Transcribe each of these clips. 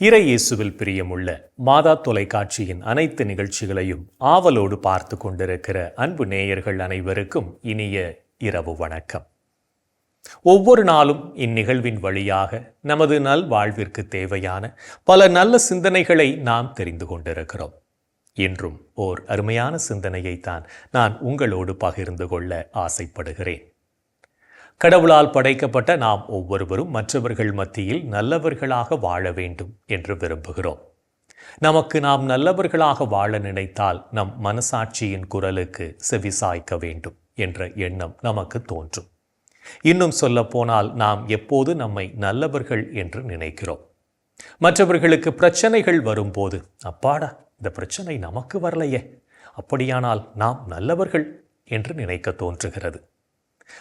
இறை இயேசுவில் பிரியமுள்ள மாதா தொலைக்காட்சியின் அனைத்து நிகழ்ச்சிகளையும் ஆவலோடு பார்த்து கொண்டிருக்கிற அன்பு நேயர்கள் அனைவருக்கும் இனிய இரவு வணக்கம். ஒவ்வொரு நாளும் இந்நிகழ்வின் வழியாக நமது நல்வாழ்விற்கு தேவையான பல நல்ல சிந்தனைகளை நாம் தெரிந்து கொண்டிருக்கிறோம். இன்றும் ஓர் அருமையான சிந்தனையைத்தான் நான் உங்களோடு பகிர்ந்து கொள்ள ஆசைப்படுகிறேன். கடவுளால் படைக்கப்பட்ட நாம் ஒவ்வொருவரும் மற்றவர்கள் மத்தியில் நல்லவர்களாக வாழ வேண்டும் என்று விரும்புகிறோம். நமக்கு நாம் நல்லவர்களாக வாழ நினைத்தால் நம் மனசாட்சியின் குரலுக்கு செவிசாய்க்க வேண்டும் என்ற எண்ணம் நமக்கு தோன்றும். இன்னும் சொல்ல போனால் நாம் எப்போது நம்மை நல்லவர்கள் என்று நினைக்கிறோம். மற்றவர்களுக்கு பிரச்சனைகள் வரும்போது, அப்பாடா இந்த பிரச்சனை நமக்கு வரலையே, அப்படியானால் நாம் நல்லவர்கள் என்று நினைக்க தோன்றுகிறது.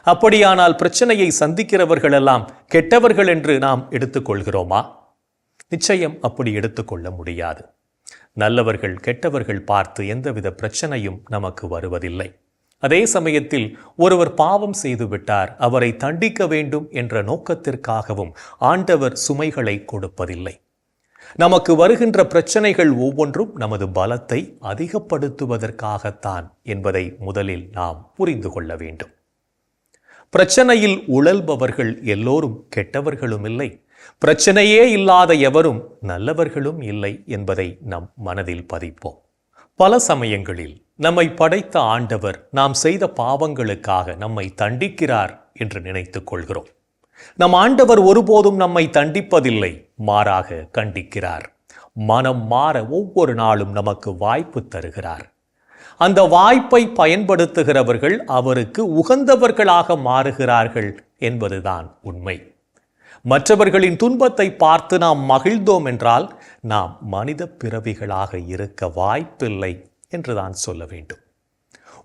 அப்படியானால் பிரச்சனையை சந்திக்கிறவர்களெல்லாம் கெட்டவர்கள் என்று நாம் எடுத்துக்கொள்கிறோமா? நிச்சயம் அப்படி எடுத்துக்கொள்ள முடியாது. நல்லவர்கள் கெட்டவர்கள் பார்த்து எந்தவித பிரச்சனையும் நமக்கு வருவதில்லை. அதே சமயத்தில் ஒருவர் பாவம் செய்துவிட்டார், அவரை தண்டிக்க வேண்டும் என்ற நோக்கத்திற்காகவும் ஆண்டவர் சுமைகளை கொடுப்பதில்லை. நமக்கு வருகின்ற பிரச்சனைகள் ஒவ்வொன்றும் நமது பலத்தை அதிகப்படுத்துவதற்காகத்தான் என்பதை முதலில் நாம் புரிந்து கொள்ள வேண்டும். பிரச்சனையில் உழல்பவர்கள் எல்லோரும் கெட்டவர்களும் இல்லை, பிரச்சனையே இல்லாத எவரும் நல்லவர்களும் இல்லை என்பதை நம் மனதில் பதிப்போம். பல சமயங்களில் நம்மை படைத்த ஆண்டவர் நாம் செய்த பாவங்களுக்காக நம்மை தண்டிக்கிறார் என்று நினைத்துக் கொள்கிறோம். நம் ஆண்டவர் ஒருபோதும் நம்மை தண்டிப்பதில்லை, மாறாக கண்டிக்கிறார். மனம் மாற ஒவ்வொரு நாளும் நமக்கு வாய்ப்பு தருகிறார். அந்த வாய்ப்பை பயன்படுத்துகிறவர்கள் அவருக்கு உகந்தவர்களாக மாறுகிறார்கள் என்பதுதான் உண்மை. மற்றவர்களின் துன்பத்தை பார்த்து நாம் மகிழ்ந்தோம் என்றால் நாம் மனித பிறவிகளாக இருக்க வாய்ப்பில்லை என்றுதான் சொல்ல வேண்டும்.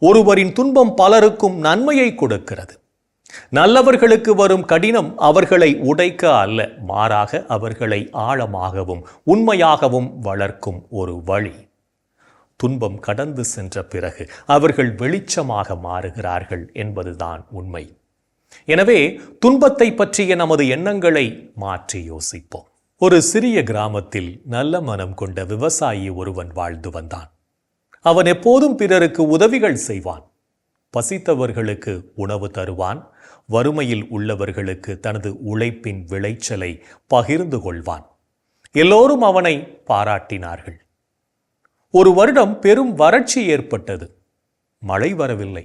ஒருவரின் துன்பம் பலருக்கும் நன்மையை கொடுக்கிறது. நல்லவர்களுக்கு வரும் கடினம் அவர்களை உடைக்க அல்ல, மாறாக அவர்களை ஆழமாகவும் உண்மையாகவும் வளர்க்கும் ஒரு வழி. துன்பம் கடந்து சென்ற பிறகு அவர்கள் வெளிச்சமாக மாறுகிறார்கள் என்பதுதான் உண்மை. எனவே துன்பத்தை பற்றிய நமது எண்ணங்களை மாற்றி யோசிப்போம். ஒரு சிறிய கிராமத்தில் நல்ல மனம் கொண்ட விவசாயி ஒருவன் வாழ்ந்து வந்தான். அவன் எப்போதும் பிறருக்கு உதவிகள் செய்வான். பசித்தவர்களுக்கு உணவு தருவான். வறுமையில் உள்ளவர்களுக்கு தனது உழைப்பின் விளைச்சலை பகிர்ந்து கொள்வான். எல்லோரும் அவனை பாராட்டினார்கள். ஒரு வருடம் பெரும் வறட்சி ஏற்பட்டது. மழை வரவில்லை.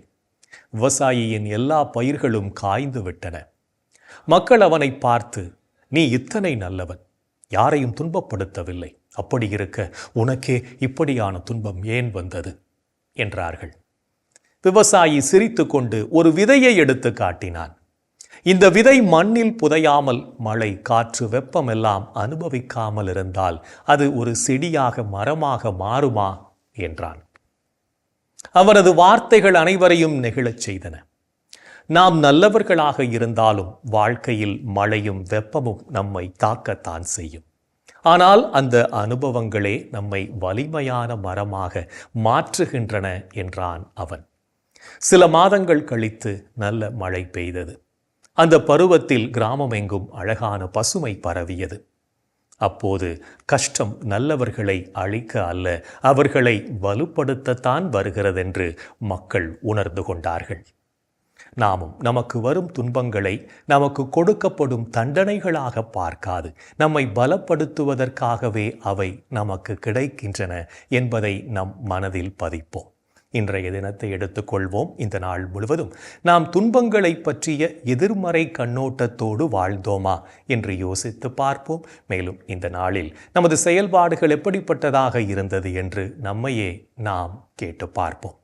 விவசாயியின் எல்லா பயிர்களும் காய்ந்து விட்டன. மக்கள் அவனை பார்த்து, நீ இத்தனை நல்லவன், யாரையும் துன்பப்படுத்தவில்லை, அப்படி இருக்க உனக்கே இப்படியான துன்பம் ஏன் வந்தது என்றார்கள். விவசாயி சிரித்து கொண்டு ஒரு விதையை எடுத்து காட்டினான். இந்த விதை மண்ணில் புதையாமல் மழை, காற்று, வெப்பமெல்லாம் அனுபவிக்காமல் இருந்தால் அது ஒரு செடியாக மரமாக மாறுமா என்றான். அவனது வார்த்தைகள் அனைவரையும் நெகிழச் செய்தன. நாம் நல்லவர்களாக இருந்தாலும் வாழ்க்கையில் மழையும் வெப்பமும் நம்மை தாக்கத்தான் செய்யும். ஆனால் அந்த அனுபவங்களே நம்மை வலிமையான மரமாக மாற்றுகின்றன என்றான் அவன். சில மாதங்கள் கழித்து நல்ல மழை பெய்தது. அந்த பருவத்தில் கிராமமெங்கும் அழகான பசுமை பரவியது. அப்போது கஷ்டம் நல்லவர்களை அழிக்க அல்ல, அவர்களை வலுப்படுத்தத்தான் வருகிறதென்று மக்கள் உணர்ந்து கொண்டார்கள். நாமும் நமக்கு வரும் துன்பங்களை நமக்கு கொடுக்கப்படும் தண்டனைகளாக பார்க்காது, நம்மை பலப்படுத்துவதற்காகவே அவை நமக்கு கிடைக்கின்றன என்பதை நம் மனதில் பதிப்போம். இன்றைய தினத்தை எடுத்துக்கொள்வோம். இந்த நாள் முழுவதும் நாம் துன்பங்களை பற்றிய எதிர்மறை கண்ணோட்டத்தோடு வாழ்ந்தோமா என்று யோசித்து பார்ப்போம். மேலும் இந்த நாளில் நமது செயல்பாடுகள் எப்படிப்பட்டதாக இருந்தது என்று நம்மையே நாம் கேட்டு பார்ப்போம்.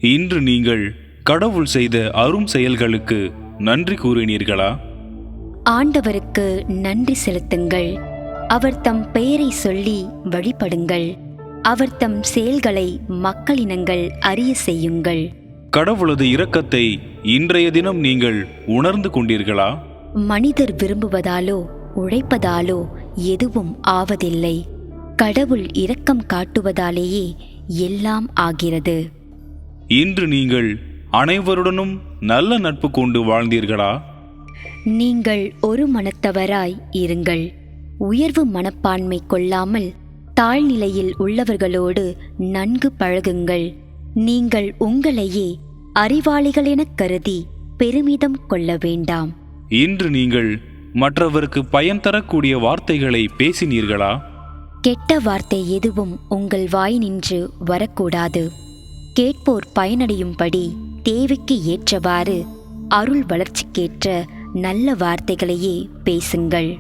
இன்று நீங்கள் கடவுள் செய்த அரும் செயல்களுக்கு நன்றி கூறினீர்களா? ஆண்டவருக்கு நன்றி செலுத்துங்கள். அவர் தம் பெயரை சொல்லி வழிபடுங்கள். அவர் தம் செயல்களை மக்களினங்கள் அறிய செய்யுங்கள். கடவுளது இரக்கத்தை இன்றைய தினம் நீங்கள் உணர்ந்து கொண்டீர்களா? மனிதர் விரும்புவதாலோ உழைப்பதாலோ எதுவும் ஆவதில்லை. கடவுள் இரக்கம் காட்டுவதாலேயே எல்லாம் ஆகிறது. இன்று நீங்கள் அனைவருடனும் நல்ல நட்பு கொண்டு வாழ்ந்தீர்களா? நீங்கள் ஒரு மனத்தவராய் இருங்கள். உயர்வு மனப்பான்மை கொள்ளாமல் தாழ்நிலையில் உள்ளவர்களோடு நன்கு பழகுங்கள். நீங்கள் உங்களையே அறிவாளிகளெனக் கருதி பெருமிதம் கொள்ள வேண்டாம். இன்று நீங்கள் மற்றவருக்கு பயன் தரக்கூடிய வார்த்தைகளை பேசினீர்களா? கெட்ட வார்த்தை எதுவும் உங்கள் வாய் நின்று வரக்கூடாது. கேட்போர் பயனடையும்படி தேவைக்கு ஏற்றவாறு அருள் வளர்ச்சிக்கேற்ற நல்ல வார்த்தைகளையே பேசுங்கள்.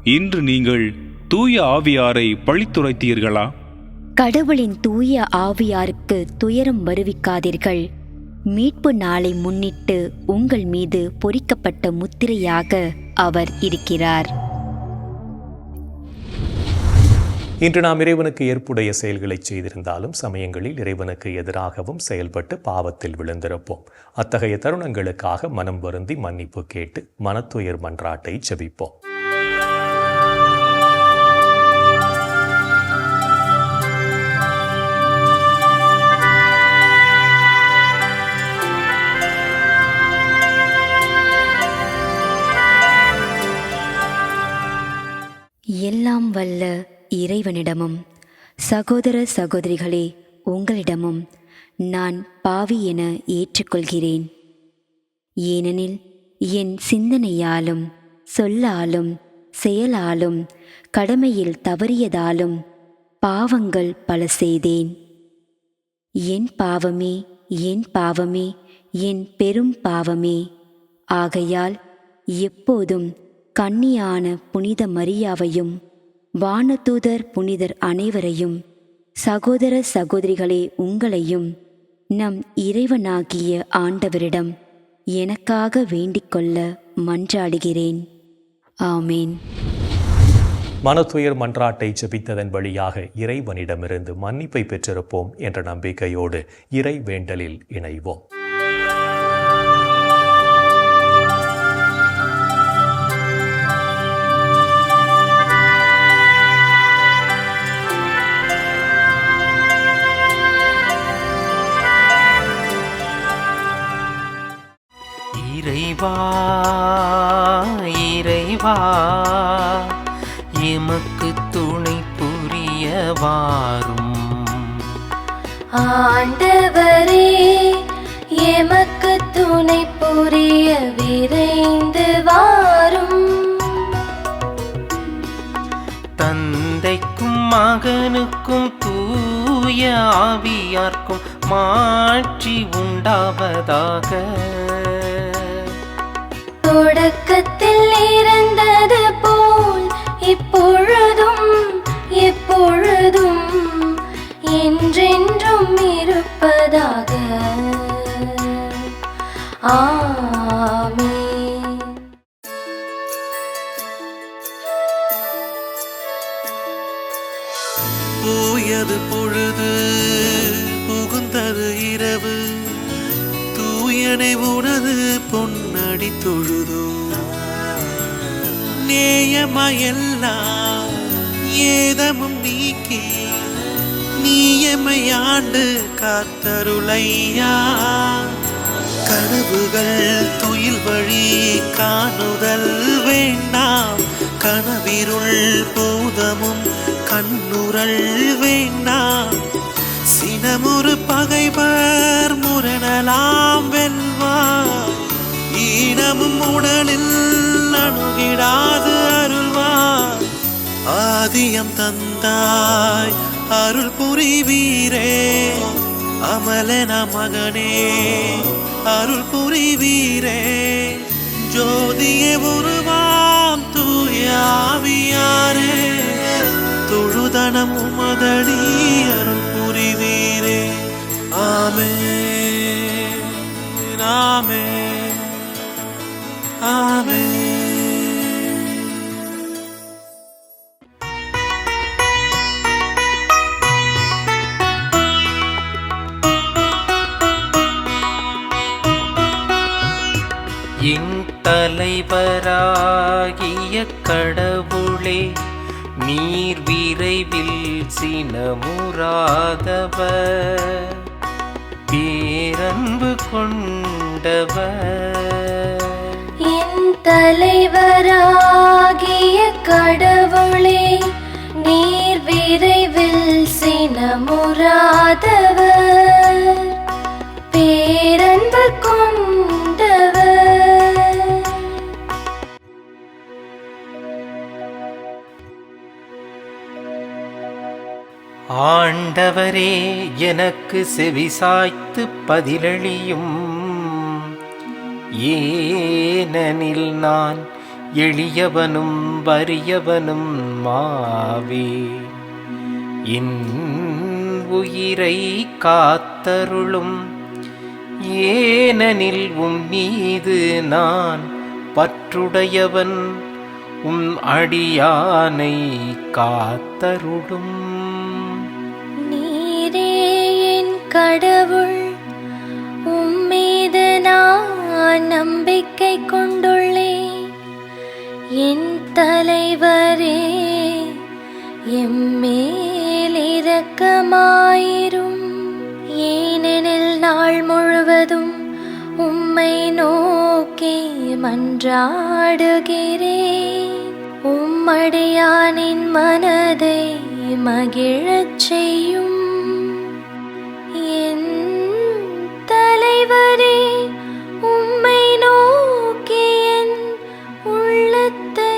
இன்று நீங்கள் தூய ஆவியாரை பழித்துரைத்தீர்களா? கடவுளின் தூய ஆவியாருக்கு துயரம் வருவிக்காதீர்கள். மீட்பு நாளை முன்னிட்டு உங்கள் மீது பொறிக்கப்பட்ட முத்திரையாக அவர் இருக்கிறார். இன்று நாம் இறைவனுக்கு ஏற்புடைய செயல்களை செய்திருந்தாலும் சமயங்களில் இறைவனுக்கு எதிராகவும் செயல்பட்டு பாவத்தில் விழுந்திருப்போம். அத்தகைய தருணங்களுக்காக மனம் வருந்தி மன்னிப்பு கேட்டு மனத்துயர் மன்றாட்டை ஜெபிப்போம். எல்லாம் வல்ல இறைவனிடமும் சகோதர சகோதரிகளே உங்களிடமும் நான் பாவி என ஏற்றுக்கொள்கிறேன். ஏனெனில் என் சிந்தனையாலும் சொல்லாலும் செயலாலும் கடமையில் தவறியதாலும் பாவங்கள் பல செய்தேன். என் பாவமே, என் பாவமே, என் பெரும் பாவமே. ஆகையால் எப்போதும் கன்னியான புனித மரியாவையும் வானதூதர் புனிதர் அனைவரையும் சகோதர சகோதரிகளே உங்களையும் நம் இறைவனாகிய ஆண்டவரிடம் எனக்காக வேண்டிக்கொள்ள மன்றாடுகிறேன். ஆமேன். மனத்துயர் மன்றாட்டை ஜெபித்ததன் வழியாக இறைவனிடமிருந்து மன்னிப்பை பெற்றிருப்போம் என்ற நம்பிக்கையோடு இறை வேண்டலில் இணைவோம். இறைவா இறைவா எமக்கு துணை புரிய வாரும். ஆண்டவரே எமக்கு துணை புரிய விரைந்து வாரும். தந்தைக்கும் மகனுக்கும் தூய ஆவியார்க்கும் மாட்சி உண்டாவதாக. தொடக்கத்தில் இருந்தது போல் இப்பொழுதும் எப்பொழுதும் என்றென்றும் இருப்பதாக. ஆமென். போயது பொழுது புகுந்தது இரவு, தூயனை உனது பொன்னடி தொழுதோ. நேயமையெல்லாம் ஏதமும் நீக்கி நீயமையாண்டு காத்தருளையா. கனவுகள் துயில் வழி காணுதல் வேண்டாம், கனவிருள் பூதமும் கண்ணுரல் வேண்டாம். சினமுறு பகைவர் முரணலாம் வெல்வார், ஈனமும் உடலில் அணுகிடாது அருள்வார். ஆதியம் தந்தாய் அருள் புரிவீரே, அமலன மகனே அருள் புரிவீரே. ஜோதியே உருவாம் தூயாவியாரே, தொழுதனம் உமதடி அருள் புரிவீரே. ஆமென் ஆமென் ஆமென். என் தலைவராகிய கடவுளே நீர் விரைவில் சினமுறாதவர் பேரன்பு கொண்டவர். என் தலைவராகிய கடவுளே நீர் விரைவில் சினமுறாதவர் பேரன்பு கொண்டவர். ஆண்டவரே எனக்கு செவிசாய்த்து பதிலளியும், ஏனெனில் நான் எளியவனும் வறியவனும் மாவே. என் உயிரை காத்தருளும், ஏனெனில் உம் மீது நான் பற்றுடையவன். உம் அடியானை காத்தருளும். நீரே என் கடவுள், உம்மீது நான் நம்பிக்கை கொண்டுள்ளேன். என் தலைவரே எம்மேல் இரக்கமாயிரும், ஏனெனில் நாள் முழுவதும் உம்மை நோக்கி மன்றாடுகிறேன். உம்மடியானின் மனதை மகிழச் செய்யும். என் தலைவரே உம்மை நோக்கி என் உள்ளத்தை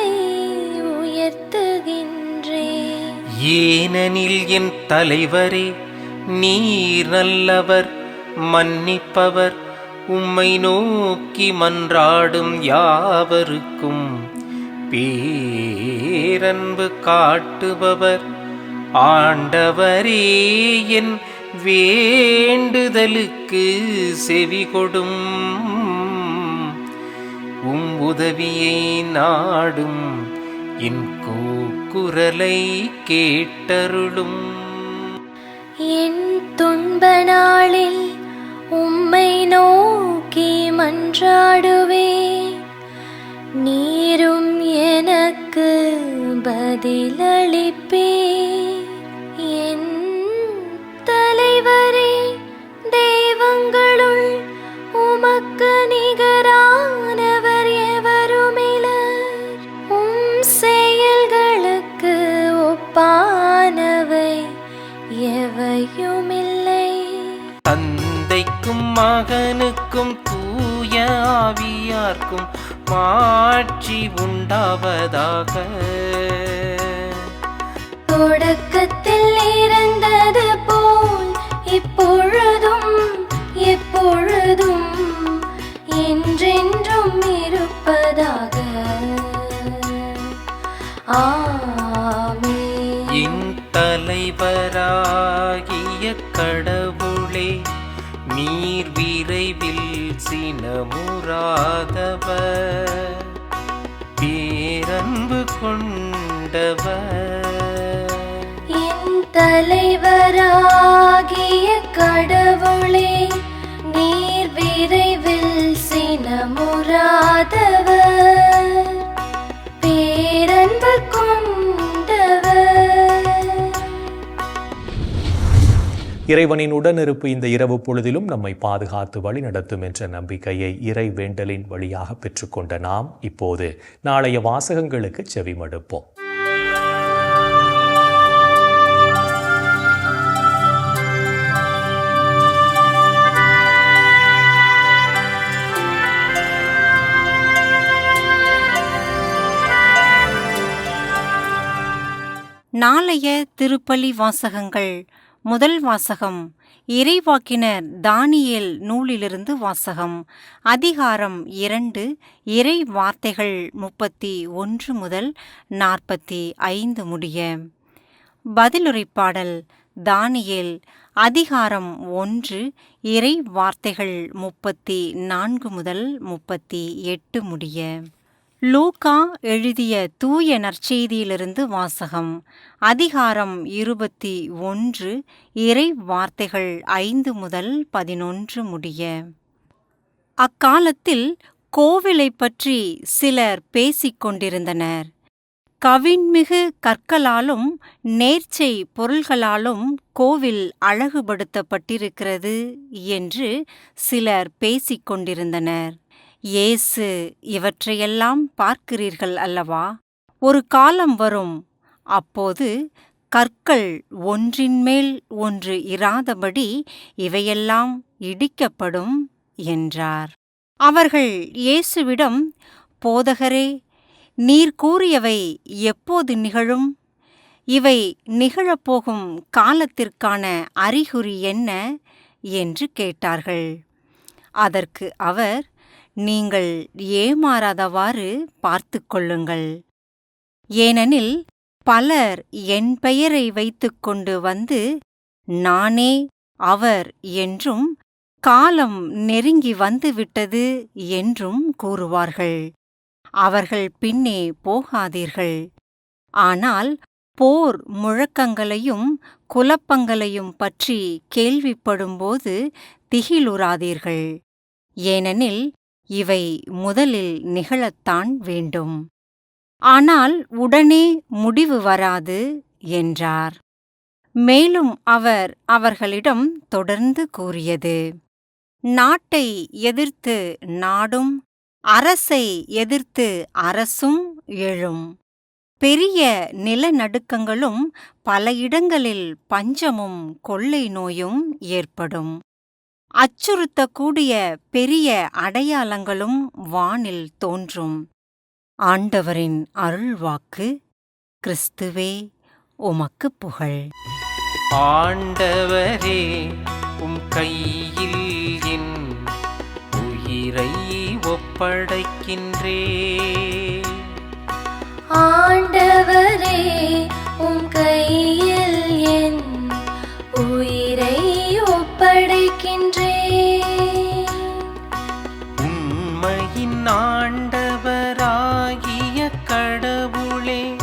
உயர்த்துகின்றேன். ஏனெனில் என் தலைவரே நீர் நல்லவர், மன்னிப்பவர். உம்மை நோக்கி மன்றாடும் யாவருக்கும் பேரன்பு காட்டுபவர். ஆண்டவரே என் வேண்டுதலுக்கு செவிகொடும். உம் உதவியை நாடும் என் கூக்குரலை கேட்டருளும். என் துன்ப நாளில் உம்மை நோக்கி மன்றாடுவேன். நீரும் எனக்கு பதிலளிப்பீர். என் தலைவரே தெய்வங்களுள் உமக்கு நிகரானவர் எவருமிலர். உம் செயல்களுக்கு ஒப்பானவை எவையுமில்லை. தந்தைக்கும் மகனுக்கும் தூய ஆவியார்க்கும் மாட்சி உண்டாவதாக. தொடக்கத்தில் இருந்தது போல் இப்பொழுதும் எப்பொழுதும் என்றென்றும் இருப்பதாக. ஆமென். என் தலைவராகிய கடவுளே நீர் விரைவில் சினமுறாதவர் பேரன்பு கொண்டவர். என் தலைவராகிய கடவுளே நீர் விரைவில் சினமுறாதவர் பேரன்பு கொண்டவர். இறைவனின் உடனிருப்பு இந்த இரவு பொழுதிலும் நம்மை பாதுகாத்து வழிநடத்தும் என்ற நம்பிக்கையை இறை வேண்டலின் வழியாக பெற்றுக்கொண்ட நாம் இப்போது நாளைய வாசகங்களுக்கு செவிமடுப்போம். நாளைய திருப்பலி வாசகங்கள். முதல் வாசகம் இறைவாக்கினர் தானியேல் நூலிலிருந்து வாசகம். அதிகாரம் 2, இறை வார்த்தைகள் 31 முதல் 45 முடிய. பதிலுரைப்பாடல். தானியேல் அதிகாரம் 1, இறை வார்த்தைகள் 34 முதல் 38 முடிய. லூக்கா எழுதிய தூய நற்செய்தியிலிருந்து வாசகம். அதிகாரம் 21, இறை வார்த்தைகள் 5 முதல் 11 முடிய. அக்காலத்தில் கோவிலைப் பற்றி சிலர் பேசிக் கொண்டிருந்தனர். கவின்மிகு கற்களாலும் நேர்ச்சை பொருள்களாலும் கோவில் அழகுபடுத்தப்பட்டிருக்கிறது என்று சிலர் பேசிக் கொண்டிருந்தனர். இயேசு, இவற்றையெல்லாம் பார்க்கிறீர்கள் அல்லவா? ஒரு காலம் வரும், அப்போது கற்கள் ஒன்றின்மேல் ஒன்று இராதபடி இவையெல்லாம் இடிக்கப்படும் என்றார். அவர்கள் இயேசுவிடம், போதகரே, நீர் கூறியவை எப்போது நிகழும்? இவை நிகழப்போகும் காலத்திற்கான அறிகுறி என்ன என்று கேட்டார்கள். அதற்கு அவர், நீங்கள் ஏமாறாதவாறு பார்த்து கொள்ளுங்கள். ஏனெனில் பலர் என் பெயரை வைத்துக்கொண்டு வந்து, நானே அவர் என்றும், காலம் நெருங்கி வந்துவிட்டது என்றும் கூறுவார்கள். அவர்கள் பின்னே போகாதீர்கள். ஆனால் போர் முழக்கங்களையும் குழப்பங்களையும் பற்றி கேள்விப்படும்போது திகிலுறாதீர்கள். ஏனெனில் இவை முதலில் நிகழத்தான் வேண்டும். ஆனால் உடனே முடிவு வராது என்றார். மேலும் அவர் அவர்களிடம் தொடர்ந்து கூறியது, நாட்டை எதிர்த்து நாடும், அரசை எதிர்த்து அரசும் எழும். பெரிய நிலநடுக்கங்களும் பல இடங்களில் பஞ்சமும் கொள்ளை நோயும் ஏற்படும். அச்சுறுத்தக்கூடிய பெரிய அடையாளங்களும் வானில் தோன்றும். ஆண்டவரின் அருள்வாக்கு. கிறிஸ்துவே, உமக்கு புகழ். ஆண்டவரே, உம் கையில் என் உயிரை ஒப்படைக்கின்றே. ஆண்டவரே, உம் கையில் என் உயிரை ஒப்படைக்கின்றேன். உண்மையின் ஆண்டவராகிய கடவுளே,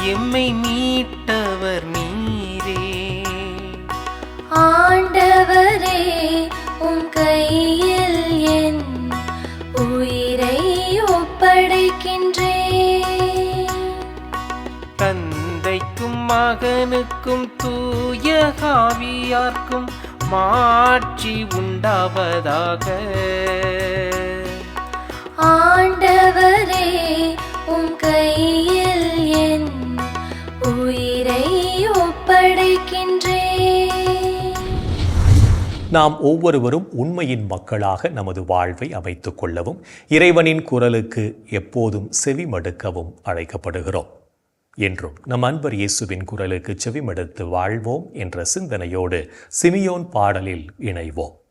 எம்மை மீட்டவர் நீரே. ஆண்டவரே, உம் கையில் என் உயிரை ஒப்படைக்கின்றேன். தந்தைக்கும் மகனுக்கும் தூய ஆவியார்க்கும் மாட்சி உண்டாவதாக. ஆண்டவரே, உம் கையில் என் உயிரை ஒப்படைக்கின்றேன். நாம் ஒவ்வொருவரும் உண்மையின் மக்களாக நமது வாழ்வை அமைத்துக் கொள்ளவும் இறைவனின் குரலுக்கு எப்போதும் செவிமடுக்கவும் அழைக்கப்படுகிறோம். என்றும் நம் அன்பர் இயேசுவின் குரலுக்கு செவிமடுத்து வாழ்வோம் என்ற சிந்தனையோடு சிமியோன் பாடலில் இணைவோம்.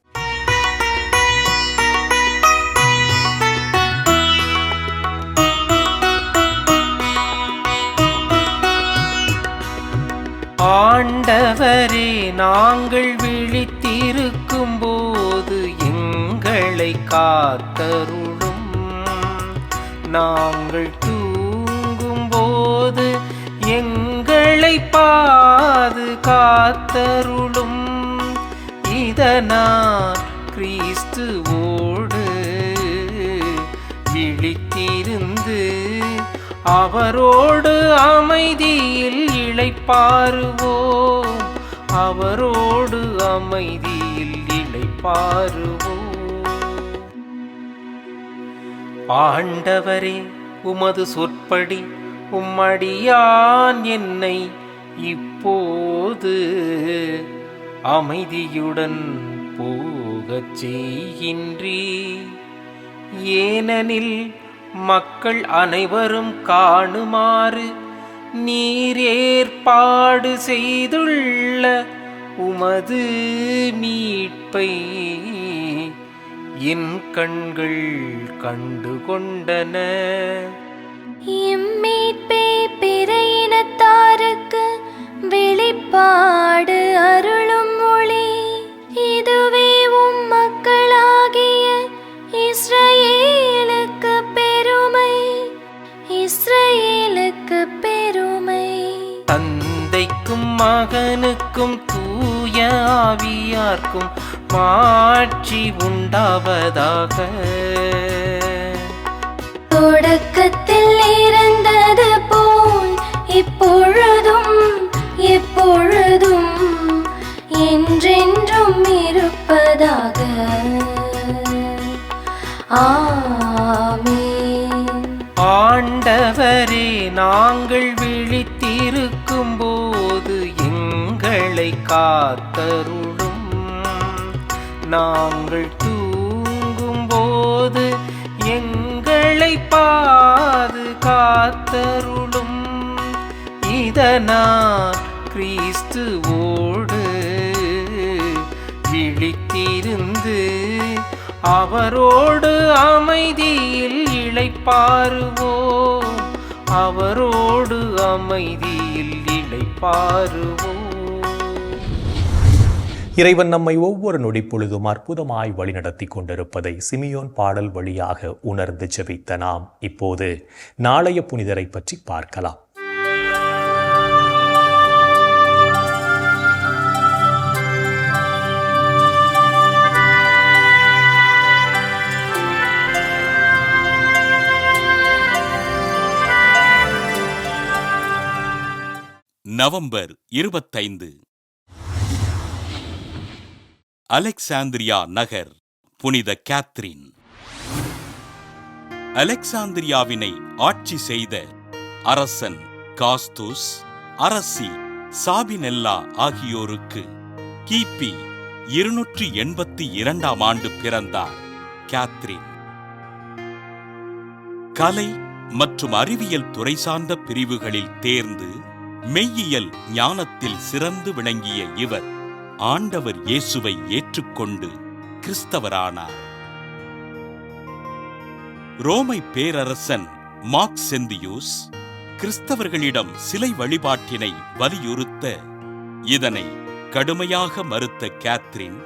ஆண்டவரே, நாங்கள் விழித்திருக்கும் போது எங்களை காத்தருளும். நாங்கள் தூங்கும் போது எங்களை பாதுகாத்தருளும். இதனால் கிறிஸ்துவோடு விழித்திருந்து அவரோடு அமைதியில் இளைப்பாறுவோம். அவரோடு அமைதியில் இளைப்பாறுவோம். ஆண்டவரே, உமது சொற்படி உம்மடியான் என்னை இப்போது அமைதியுடன் போகச் செய்கின்றீர். ஏனெனில் மக்கள் அனைவரும் காணுமாறு நீர் ஏற்பாடு செய்துள்ள உமது மீட்பை என் கண்கள் கண்டு கொண்டன. இம்மீட்பே பிற இனத்தாருக்கு வெளிப்பாடு அருளும் ஒளி. இதுவே உம் மக்களாகிய இஸ்ரவேலுக்கு பெருமை. இஸ்ரவேலுக்கு பெருமை. தந்தைக்கும் மகனுக்கும் தூய ஆவியார்க்கும் மாட்சி உண்டாவதாக. தொடக்கத்தில் இருந்தது போல் இப்பொழுதும் எப்பொழுதும் என்றென்றும் இருப்பதாக. ஆமென். ஆண்டவரே, நாங்கள் விழித்திருக்கும் போது எங்களை காத்தருளும். நாங்கள் தூங்கும் போது எங்களை பாதுகாத்தருளும். இதனால் கிறிஸ்துவோடு விழித்திருந்து அவரோடு அமைதியில் இளைப்பாறுவோம். அவரோடு அமைதியில் இளைப்பாறுவோம். இறைவன் நம்மை ஒவ்வொரு நொடி பொழுதும் அற்புதமாய் வழிநடத்தி கொண்டிருப்பதை சிமியோன் பாடல் வழியாக உணர்ந்து ஜெபித்த நாம் இப்போது நாளைய புனிதரை பற்றி பார்க்கலாம். நவம்பர் 25. அலெக்சாந்திரியா நகர், புனித கேத்ரின். அலெக்சாந்திரியாவினை ஆட்சி செய்த அரசன் காஸ்துஸ், அரசி சாபினெல்லா ஆகியோருக்கு கிபி 282ஆம் ஆண்டு பிறந்தார் கேத்ரின். கலை மற்றும் அறிவியல் துறை சார்ந்த பிரிவுகளில் தேர்ந்து மெய்யியல் ஞானத்தில் சிறந்து விளங்கிய இவர் ஆண்டவர் இயேசுவை ஏற்றுக்கொண்டு கிறிஸ்தவரானார். ரோமை பேரரசன் மாக்செந்தியூஸ் கிறிஸ்தவர்களிடம் சிலை வழிபாட்டினை வலியுறுத்த இதனை கடுமையாக மறுத்த கேத்ரின்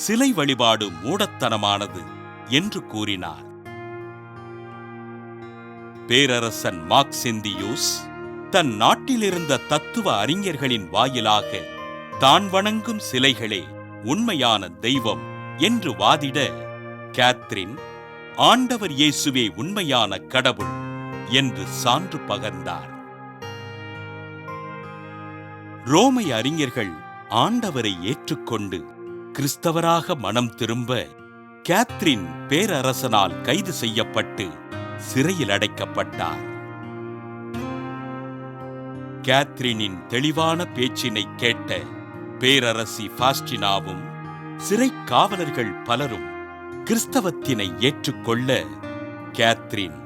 சிலை வழிபாடு மூடத்தனமானது என்று கூறினார். பேரரசன் மாக்செந்தியூஸ் தன் நாட்டிலிருந்த தத்துவ அறிஞர்களின் வாயிலாக தான் வணங்கும் சிலைகளே உண்மையான தெய்வம் என்று வாதிட கேத்ரின் ஆண்டவர் இயேசுவே உண்மையான கடவுள் என்று சான்று பகர்ந்தார். ரோமை அறிஞர்கள் ஆண்டவரை ஏற்றுக்கொண்டு கிறிஸ்தவராக மனம் திரும்ப கேத்ரின் பேரரசனால் கைது செய்யப்பட்டு சிறையில் அடைக்கப்பட்டார். கேத்ரினின் தெளிவான பேச்சினை கேட்ட பேரரசி ஃபாஸ்டினாவும் சிறை காவலர்கள் பலரும் கிறிஸ்தவத்தினை ஏற்றுக்கொள்ள கேத்ரின்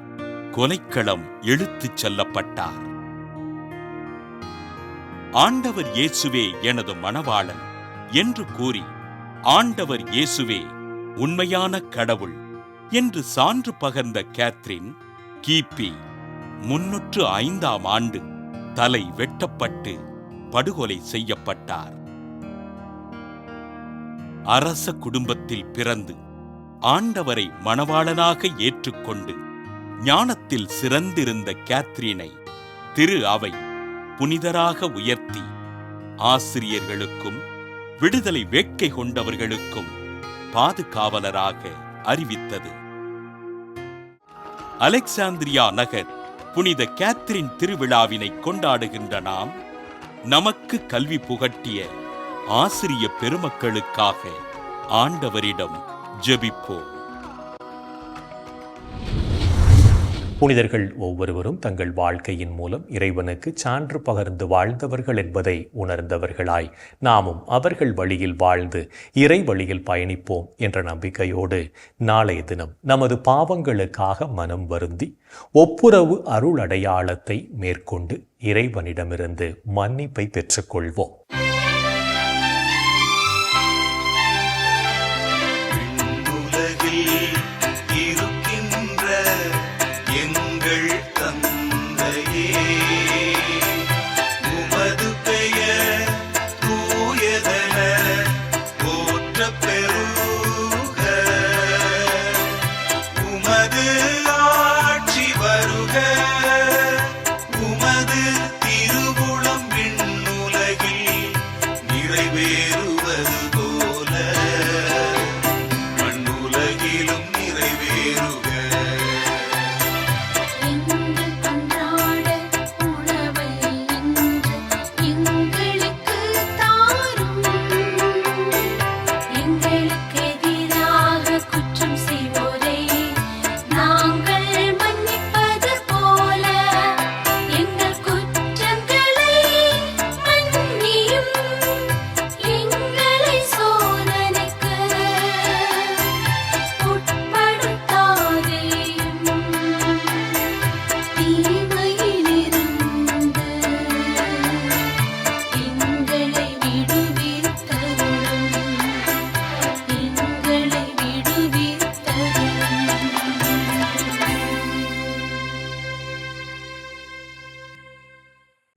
கொலைக்களம் இழுத்துச் செல்லப்பட்டார். ஆண்டவர் இயேசுவே எனது மணவாளன் என்று கூறி ஆண்டவர் இயேசுவே உண்மையான கடவுள் என்று சான்று பகர்ந்த கேத்ரின் கிபி 305ஆம் ஆண்டு தலை வெட்டப்பட்டு படுகொலை செய்யப்பட்டார். அரச குடும்பத்தில் பிறந்து ஆண்டவரை மணவாளனாக ஏற்றுக்கொண்டு ஞானத்தில் சிறந்திருந்த கேத்ரினை திரு அவை புனிதராக உயர்த்தி ஆசிரியர்களுக்கும் விடுதலை வேட்கை கொண்டவர்களுக்கும் பாதுகாவலராக அறிவித்தது. அலெக்சாந்திரியா நகர் புனித கேத்ரின் திருவிழாவினை கொண்டாடுகின்ற நாம் நமக்கு கல்வி புகட்டிய ஆசிரிய பெருமக்களுக்காக ஆண்டவரிடம் ஜெபிப்போம். புனிதர்கள் ஒவ்வொருவரும் தங்கள் வாழ்க்கையின் மூலம் இறைவனுக்கு சான்று பகர்ந்து வாழ்ந்தவர்கள் என்பதை உணர்ந்தவர்களாய் நாமும் அவர்கள் வழியில் வாழ்ந்து இறை வழியில் பயணிப்போம் என்ற நம்பிக்கையோடு நாளைய தினம் நமது பாவங்களுக்காக மனம் வருந்தி ஒப்புரவு அருள் அடையாளத்தை மேற்கொண்டு இறைவனிடமிருந்து மன்னிப்பை பெற்றுக்கொள்வோம். திருவுளம் விண்ணுலகில்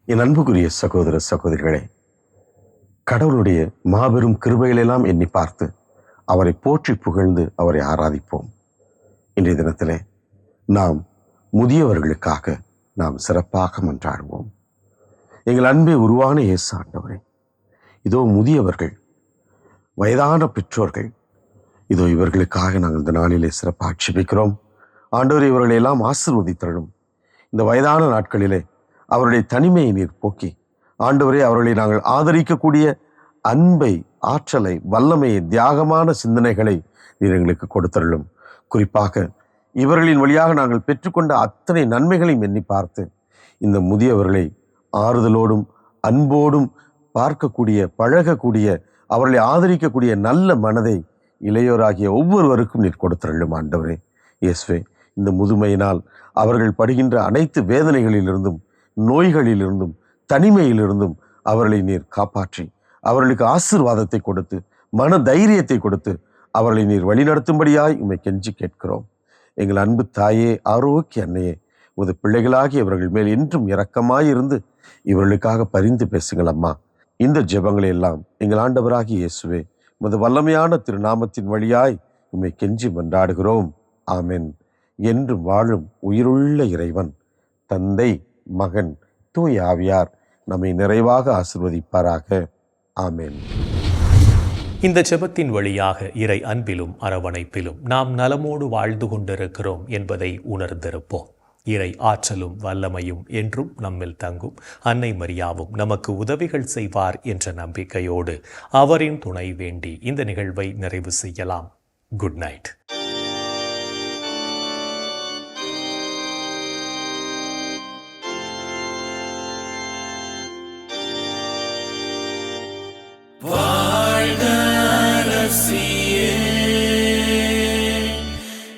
என் அன்புக்குரிய சகோதர சகோதரிகளே, கடவுளுடைய மாபெரும் கிருபைகளெல்லாம் எண்ணி பார்த்து அவரை போற்றி புகழ்ந்து அவரை ஆராதிப்போம். இன்றைய தினத்திலே நாம் முதியவர்களுக்காக நாம் சிறப்பாக மன்றாடுவோம். எங்கள் அன்பே உருவான இயேசு ஆண்டவரே, இதோ முதியவர்கள், வயதான பெற்றோர்கள், இதோ இவர்களுக்காக நாங்கள் இந்த நாளிலே சிறப்பாக ஜெபிக்கிறோம். ஆண்டவரே, இவர்களை எல்லாம் ஆசீர்வதித்தருளும். இந்த வயதான நாட்களிலே அவருடைய தனிமையை நீர் போக்கி, ஆண்டவரே, அவர்களை நாங்கள் ஆதரிக்கக்கூடிய அன்பை, ஆற்றலை, வல்லமையை, தியாகமான சிந்தனைகளை நீர் எங்களுக்கு கொடுத்தருளும். குறிப்பாக இவர்களின் வழியாக நாங்கள் பெற்றுக்கொண்ட அத்தனை நன்மைகளையும் எண்ணி பார்த்து இந்த முதியவர்களை ஆறுதலோடும் அன்போடும் பார்க்கக்கூடிய, பழகக்கூடிய, அவர்களை ஆதரிக்கக்கூடிய நல்ல மனதை இளையோராகிய ஒவ்வொருவருக்கும் நீர் கொடுத்தருளும். ஆண்டவரே இயேசுவே, இந்த முதுமையினால் அவர்கள் படுகின்ற அனைத்து வேதனைகளிலிருந்தும், நோய்களிலிருந்தும், தனிமையிலிருந்தும் அவர்களை நீர் காப்பாற்றி அவர்களுக்கு ஆசீர்வாதத்தை கொடுத்து, மன தைரியத்தை கொடுத்து அவர்களை நீர் வழிநடத்தும்படியாய் உம்மை கெஞ்சி கேட்கிறோம். எங்கள் அன்பு தாயே, ஆரோக்கிய அன்னையே, உமது பிள்ளைகளாகி இவர்கள் மேல் என்றும் இரக்கமாயிருந்து இவர்களுக்காக பரிந்து பேசுங்கள் அம்மா. இந்த ஜெபங்களை எல்லாம் எங்கள் ஆண்டவராகிய இயேசுவே உமது வல்லமையான திருநாமத்தின் வழியாய் உம்மை கெஞ்சி மன்றாடுகிறோம். ஆமென். என்றும் வாழும் உயிருள்ள இறைவன், தந்தை, மகன், தூய ஆவியார் நம்மை நிறைவாக ஆசீர்வதிப்பாராக. ஆமென். இந்த ஜெபத்தின் வழியாக இறை அன்பிலும் அரவணைப்பிலும் நாம் நலமோடு வாழ்ந்து கொண்டிருக்கிறோம் என்பதை உணர்ந்திருப்போம். இறை ஆற்றலும் வல்லமையும் என்றும் நம்மில் தங்கும். அன்னை மரியாவும் நமக்கு உதவிகள் செய்வார் என்ற நம்பிக்கையோடு அவரின் துணை வேண்டி இந்த நிகழ்வை நிறைவு செய்யலாம். Good night.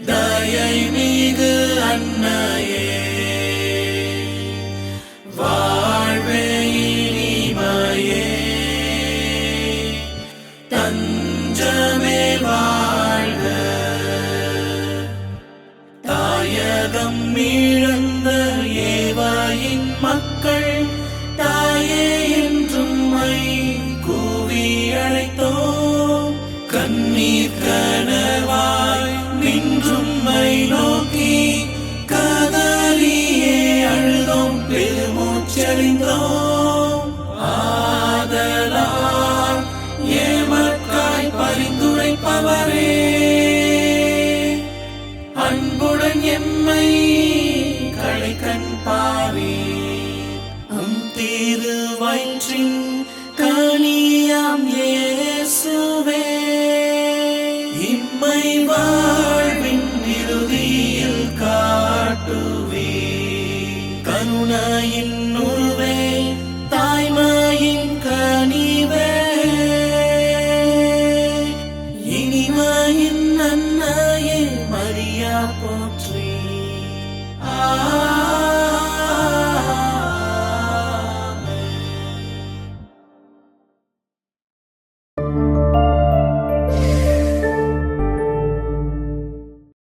தயை மிகு அன்னையே, வாழ்வே இனிமையே, தஞ்சமே வாழ்க. தாயகம் இழந்த ஏவாயின் மக்கள், தாயே என்றும் கூவி அழைத்தோம். கண்ணீர் கனவாய் நின்றும்மை நோக்கி கதறியே அழுதோம், பெருமூச்சறிந்தோம். ஆதலால் ஏமக்காய் பரிந்துரைப்பவரே, அன்புடன் எம்மை களைக்கண் பாரே. திரு வயிற்றின் கனியாம் இயேசுவே, இம்மை வாழ்வின் இறுதியில் காட்டுவே. கருணையின் உருவே, தாய்மையின் கனிவே, இனிமையின் அன்னையே மரியா போற்றி.